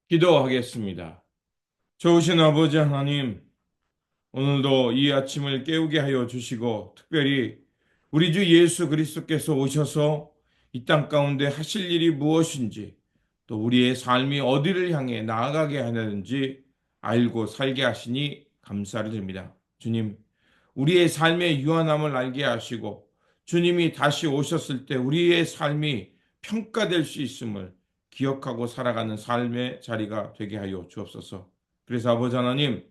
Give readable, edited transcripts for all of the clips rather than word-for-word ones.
기도하겠습니다. 좋으신 아버지 하나님, 오늘도 이 아침을 깨우게 하여 주시고, 특별히 우리 주 예수 그리스도께서 오셔서 이 땅 가운데 하실 일이 무엇인지, 또 우리의 삶이 어디를 향해 나아가게 하는지 알고 살게 하시니 감사를 드립니다. 주님, 우리의 삶의 유한함을 알게 하시고, 주님이 다시 오셨을 때 우리의 삶이 평가될 수 있음을 기억하고 살아가는 삶의 자리가 되게 하여 주옵소서. 그래서 아버지 하나님,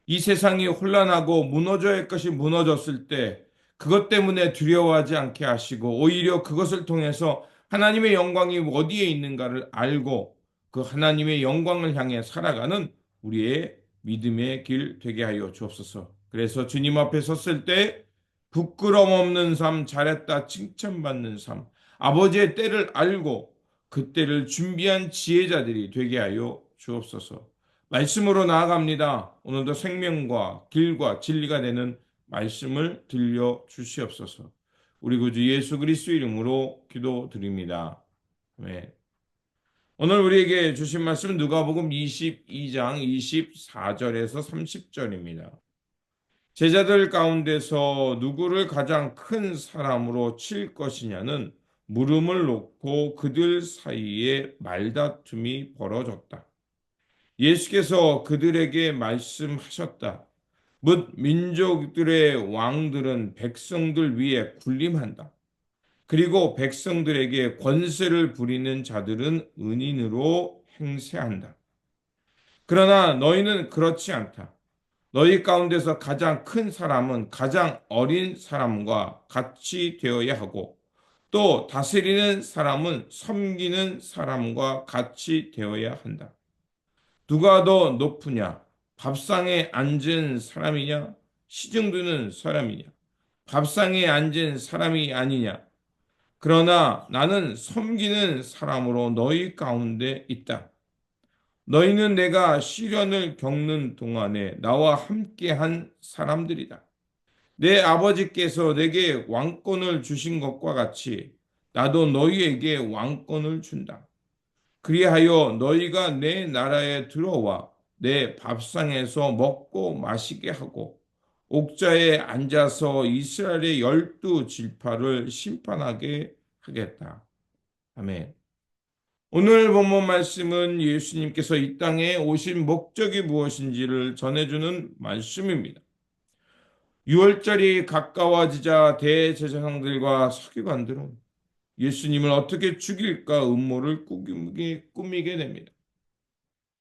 이 세상이 혼란하고 무너져야 할 것이 무너졌을 때 그것 때문에 두려워하지 않게 하시고 오히려 그것을 통해서 하나님의 영광이 어디에 있는가를 알고 그 하나님의 영광을 향해 살아가는 우리의 믿음의 길 되게 하여 주옵소서. 그래서 주님 앞에 섰을 때 부끄럼 없는 삶, 잘했다 칭찬받는 삶, 아버지의 때를 알고 그 때를 준비한 지혜자들이 되게 하여 주옵소서. 말씀으로 나아갑니다. 오늘도 생명과 길과 진리가 되는 말씀을 들려 주시옵소서. 우리 구주 예수 그리스도 이름으로 기도드립니다. 아멘. 오늘 우리에게 주신 말씀은 누가복음 22장 24절에서 30절입니다. 제자들 가운데서 누구를 가장 큰 사람으로 칠 것이냐는 물음을 놓고 그들 사이에 말다툼이 벌어졌다. 예수께서 그들에게 말씀하셨다. 뭇 민족들의 왕들은 백성들 위에 군림한다. 그리고 백성들에게 권세를 부리는 자들은 은인으로 행세한다. 그러나 너희는 그렇지 않다. 너희 가운데서 가장 큰 사람은 가장 어린 사람과 같이 되어야 하고 또 다스리는 사람은 섬기는 사람과 같이 되어야 한다. 누가 더 높으냐? 밥상에 앉은 사람이냐? 시중 드는 사람이냐? 밥상에 앉은 사람이 아니냐? 그러나 나는 섬기는 사람으로 너희 가운데 있다. 너희는 내가 시련을 겪는 동안에 나와 함께한 사람들이다. 내 아버지께서 내게 왕권을 주신 것과 같이 나도 너희에게 왕권을 준다. 그리하여 너희가 내 나라에 들어와 내 밥상에서 먹고 마시게 하고 옥좌에 앉아서 이스라엘의 12지파를 심판하게 하겠다. 아멘. 오늘 본문 말씀은 예수님께서 이 땅에 오신 목적이 무엇인지를 전해주는 말씀입니다. 6월절이 가까워지자 대제사장들과 서기관들은 예수님을 어떻게 죽일까 음모를 꾸미게 됩니다.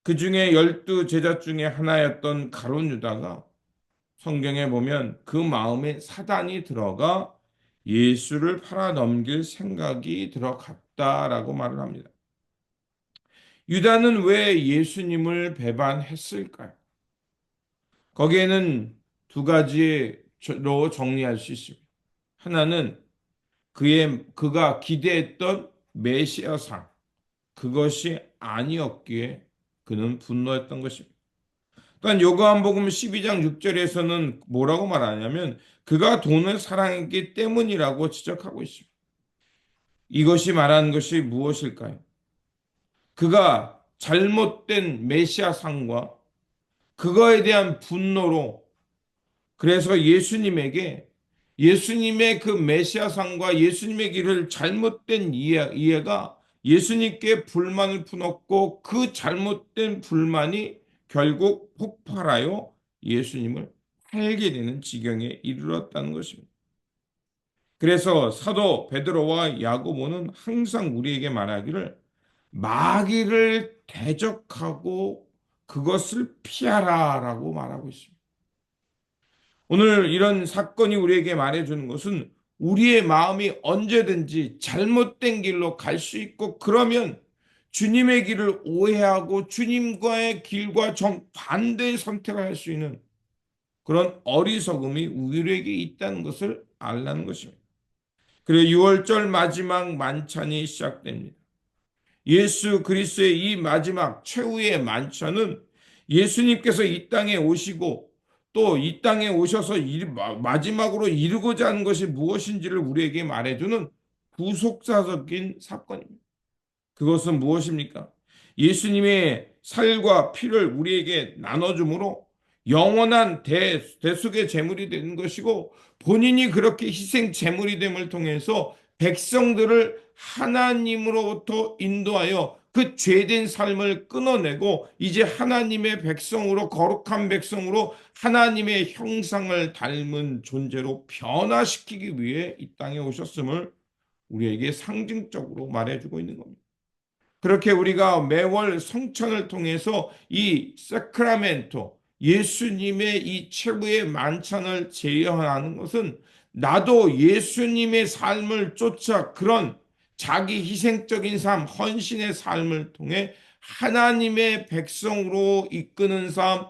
그 중에 12제자 중에 하나였던 가룟 유다가 성경에 보면 그 마음에 사단이 들어가 예수를 팔아넘길 생각이 들어갔다라고 말을 합니다. 유다는 왜 예수님을 배반했을까요? 거기에는 두 가지로 정리할 수 있습니다. 하나는 그가 기대했던 메시아상, 그것이 아니었기에 그는 분노했던 것입니다. 또한 요한복음 12장 6절에서는 뭐라고 말하냐면 그가 돈을 사랑했기 때문이라고 지적하고 있습니다. 이것이 말하는 것이 무엇일까요? 그가 잘못된 메시아상과 그거에 대한 분노로 그래서 예수님의 그 메시아상과 예수님의 길을 잘못된 이해가 예수님께 불만을 품었고 그 잘못된 불만이 결국 폭발하여 예수님을 팔게 되는 지경에 이르렀다는 것입니다. 그래서 사도 베드로와 야고보는 항상 우리에게 말하기를 마귀를 대적하고 그것을 피하라라고 말하고 있습니다. 오늘 이런 사건이 우리에게 말해주는 것은 우리의 마음이 언제든지 잘못된 길로 갈 수 있고 그러면 주님의 길을 오해하고 주님과의 길과 정반대의 선택을 할 수 있는 그런 어리석음이 우리에게 있다는 것을 알라는 것입니다. 그리고 6월절 마지막 만찬이 시작됩니다. 예수 그리스도의 이 마지막 최후의 만찬은 예수님께서 이 땅에 오시고 또 이 땅에 오셔서 마지막으로 이루고자 하는 것이 무엇인지를 우리에게 말해주는 구속사적인 사건입니다. 그것은 무엇입니까? 예수님의 살과 피를 우리에게 나눠줌으로 영원한 대속의 제물이 되는 것이고, 본인이 그렇게 희생 제물이 됨을 통해서 백성들을 하나님으로부터 인도하여 그 죄된 삶을 끊어내고 이제 하나님의 백성으로, 거룩한 백성으로 하나님의 형상을 닮은 존재로 변화시키기 위해 이 땅에 오셨음을 우리에게 상징적으로 말해주고 있는 겁니다. 그렇게 우리가 매월 성찬을 통해서 이 사크라멘토, 예수님의 이 최후의 만찬을 제어하는 것은 나도 예수님의 삶을 쫓아 그런 자기 희생적인 삶, 헌신의 삶을 통해 하나님의 백성으로 이끄는 삶,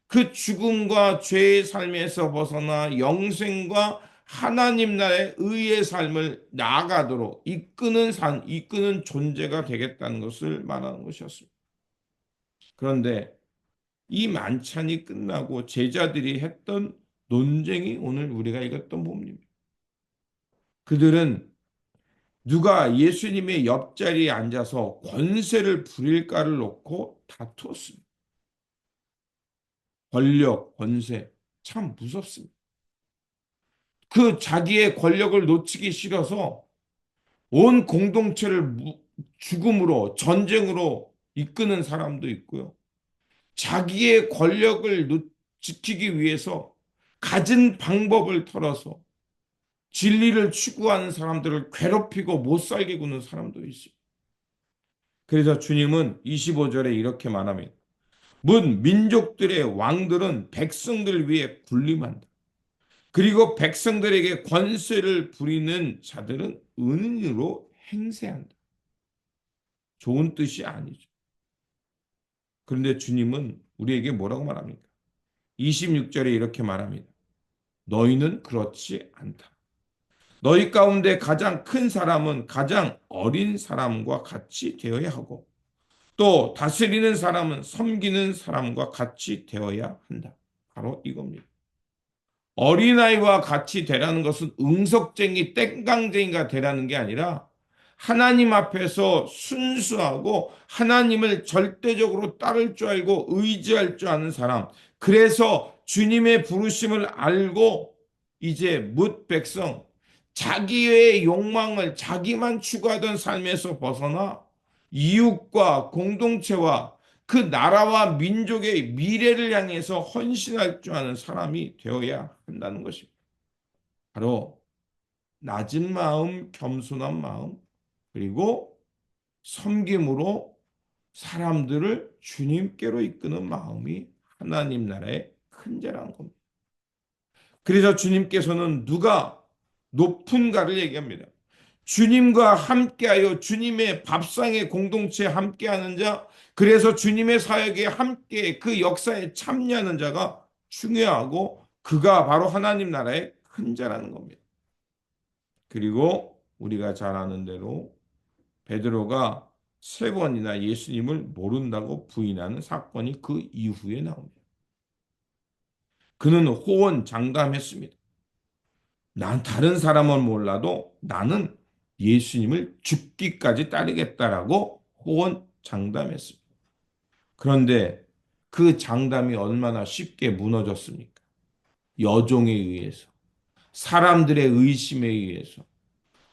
그 죽음과 죄의 삶에서 벗어나 영생과 하나님 나라의 의의 삶을 나아가도록 이끄는 이끄는 존재가 되겠다는 것을 말하는 것이었습니다. 그런데 이 만찬이 끝나고 제자들이 했던 논쟁이 오늘 우리가 읽었던 부분입니다. 그들은 누가 예수님의 옆자리에 앉아서 권세를 부릴까를 놓고 다투었습니다. 권력, 권세, 참 무섭습니다. 그 자기의 권력을 놓치기 싫어서 온 공동체를 죽음으로, 전쟁으로 이끄는 사람도 있고요. 자기의 권력을 지키기 위해서 갖은 방법을 털어서 진리를 추구하는 사람들을 괴롭히고 못 살게 구는 사람도 있어요. 그래서 주님은 25절에 이렇게 말합니다. 문 민족들의 왕들은 백성들 위해 군림한다. 그리고 백성들에게 권세를 부리는 자들은 은인으로 행세한다. 좋은 뜻이 아니죠. 그런데 주님은 우리에게 뭐라고 말합니까? 26절에 이렇게 말합니다. 너희는 그렇지 않다. 너희 가운데 가장 큰 사람은 가장 어린 사람과 같이 되어야 하고 또 다스리는 사람은 섬기는 사람과 같이 되어야 한다. 바로 이겁니다. 어린아이와 같이 되라는 것은 응석쟁이, 땡깡쟁이가 되라는 게 아니라 하나님 앞에서 순수하고 하나님을 절대적으로 따를 줄 알고 의지할 줄 아는 사람. 그래서 주님의 부르심을 알고 이제 뭇 백성, 자기의 욕망을 자기만 추구하던 삶에서 벗어나 이웃과 공동체와 그 나라와 민족의 미래를 향해서 헌신할 줄 아는 사람이 되어야 한다는 것입니다. 바로 낮은 마음, 겸손한 마음, 그리고 섬김으로 사람들을 주님께로 이끄는 마음이 하나님 나라의 큰 죄라는 겁니다. 그래서 주님께서는 누가 높은가를 얘기합니다. 주님과 함께하여 주님의 밥상의 공동체에 함께하는 자, 그래서 주님의 사역에 함께 그 역사에 참여하는 자가 중요하고 그가 바로 하나님 나라의 큰 자라는 겁니다. 그리고 우리가 잘 아는 대로 베드로가 세 번이나 예수님을 모른다고 부인하는 사건이 그 이후에 나옵니다. 그는 호언장담했습니다. 난 다른 사람은 몰라도 나는 예수님을 죽기까지 따르겠다라고 호언장담했습니다. 그런데 그 장담이 얼마나 쉽게 무너졌습니까? 여종에 의해서, 사람들의 의심에 의해서.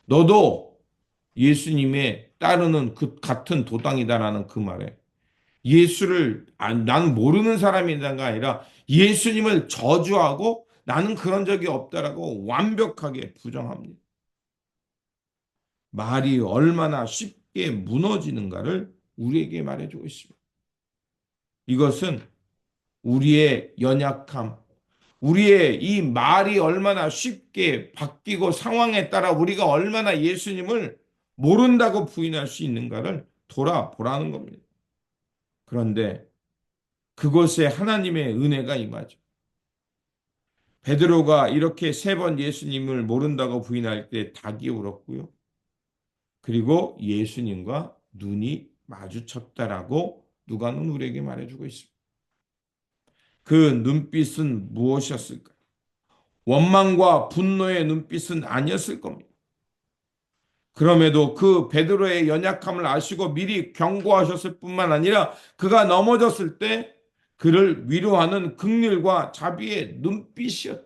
너도 예수님의 따르는 그 같은 도당이다라는 그 말에 난 모르는 사람이다가 아니라 예수님을 저주하고 나는 그런 적이 없다라고 완벽하게 부정합니다. 말이 얼마나 쉽게 무너지는가를 우리에게 말해주고 있습니다. 이것은 우리의 연약함, 우리의 이 말이 얼마나 쉽게 바뀌고 상황에 따라 우리가 얼마나 예수님을 모른다고 부인할 수 있는가를 돌아보라는 겁니다. 그런데 그것에 하나님의 은혜가 임하죠. 베드로가 이렇게 세 번 예수님을 모른다고 부인할 때 닭이 울었고요. 그리고 예수님과 눈이 마주쳤다라고 누가는 우리에게 말해주고 있습니다. 그 눈빛은 무엇이었을까? 원망과 분노의 눈빛은 아니었을 겁니다. 그럼에도 그 베드로의 연약함을 아시고 미리 경고하셨을 뿐만 아니라 그가 넘어졌을 때 그를 위로하는 긍휼과 자비의 눈빛이었다.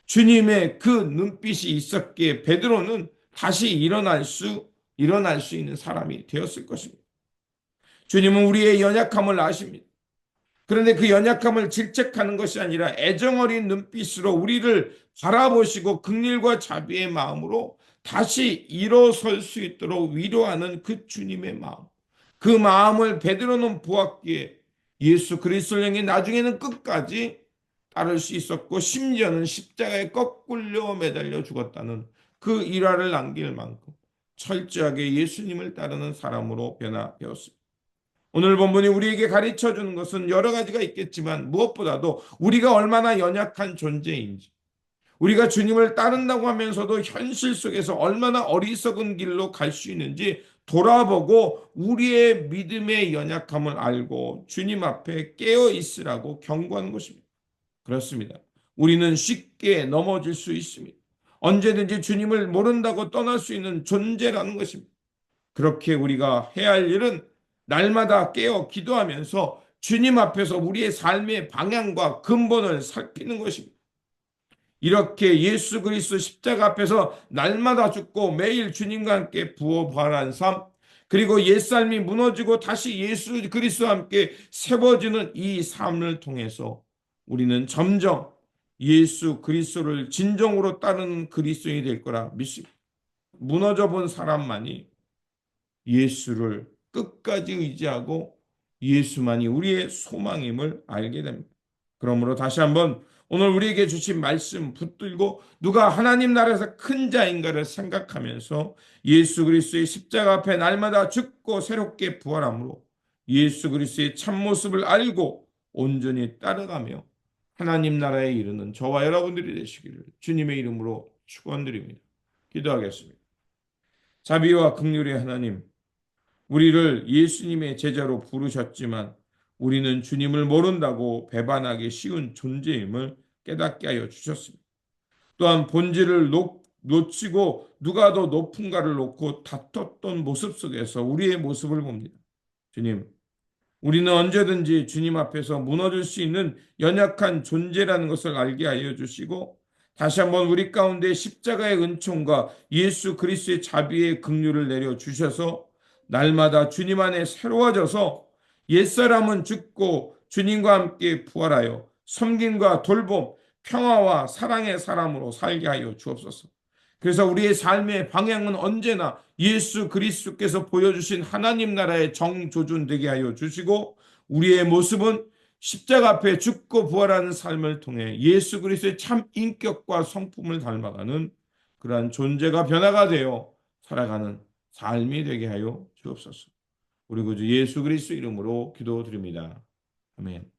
주님의 그 눈빛이 있었기에 베드로는 다시 일어날 수 있는 사람이 되었을 것입니다. 주님은 우리의 연약함을 아십니다. 그런데 그 연약함을 질책하는 것이 아니라 애정어린 눈빛으로 우리를 바라보시고 긍휼과 자비의 마음으로 다시 일어설 수 있도록 위로하는 그 주님의 마음. 그 마음을 베드로는 보았기에 예수 그리스도를 향해 나중에는 끝까지 따를 수 있었고 심지어는 십자가에 거꾸로 매달려 죽었다는 그 일화를 남길 만큼 철저하게 예수님을 따르는 사람으로 변화되었습니다. 오늘 본문이 우리에게 가르쳐 주는 것은 여러 가지가 있겠지만 무엇보다도 우리가 얼마나 연약한 존재인지, 우리가 주님을 따른다고 하면서도 현실 속에서 얼마나 어리석은 길로 갈 수 있는지 돌아보고 우리의 믿음의 연약함을 알고 주님 앞에 깨어 있으라고 경고하는 것입니다. 그렇습니다. 우리는 쉽게 넘어질 수 있습니다. 언제든지 주님을 모른다고 떠날 수 있는 존재라는 것입니다. 그렇게 우리가 해야 할 일은 날마다 깨어 기도하면서 주님 앞에서 우리의 삶의 방향과 근본을 살피는 것입니다. 이렇게 예수 그리스도 십자가 앞에서 날마다 죽고 매일 주님과 함께 부활한 삶, 그리고 옛삶이 무너지고 다시 예수 그리스도와 함께 세워지는 이 삶을 통해서 우리는 점점 예수 그리스도를 진정으로 따르는 그리스도인이 될 거라 믿습니다. 무너져 본 사람만이 예수를 끝까지 의지하고 예수만이 우리의 소망임을 알게 됩니다. 그러므로 다시 한번 오늘 우리에게 주신 말씀 붙들고 누가 하나님 나라에서 큰 자인가를 생각하면서 예수 그리스도의 십자가 앞에 날마다 죽고 새롭게 부활함으로 예수 그리스도의 참모습을 알고 온전히 따라가며 하나님 나라에 이르는 저와 여러분들이 되시기를 주님의 이름으로 축원드립니다. 기도하겠습니다. 자비와 긍휼의 하나님, 우리를 예수님의 제자로 부르셨지만 우리는 주님을 모른다고 배반하기 쉬운 존재임을 깨닫게 하여 주셨습니다. 또한 본질을 놓치고 누가 더 높은가를 놓고 다퉜던 모습 속에서 우리의 모습을 봅니다. 주님, 우리는 언제든지 주님 앞에서 무너질 수 있는 연약한 존재라는 것을 알게 하여 주시고 다시 한번 우리 가운데 십자가의 은총과 예수 그리스도의 자비의 긍휼을 내려 주셔서 날마다 주님 안에 새로워져서 옛사람은 죽고 주님과 함께 부활하여 섬김과 돌봄, 평화와 사랑의 사람으로 살게 하여 주옵소서. 그래서 우리의 삶의 방향은 언제나 예수 그리스도께서 보여주신 하나님 나라의 정조준되게 하여 주시고 우리의 모습은 십자가 앞에 죽고 부활하는 삶을 통해 예수 그리스도의 참 인격과 성품을 닮아가는 그러한 존재가 변화가 되어 살아가는 삶이 되게 하여 주옵소서. 우리 구주 예수 그리스도 이름으로 기도드립니다. 아멘.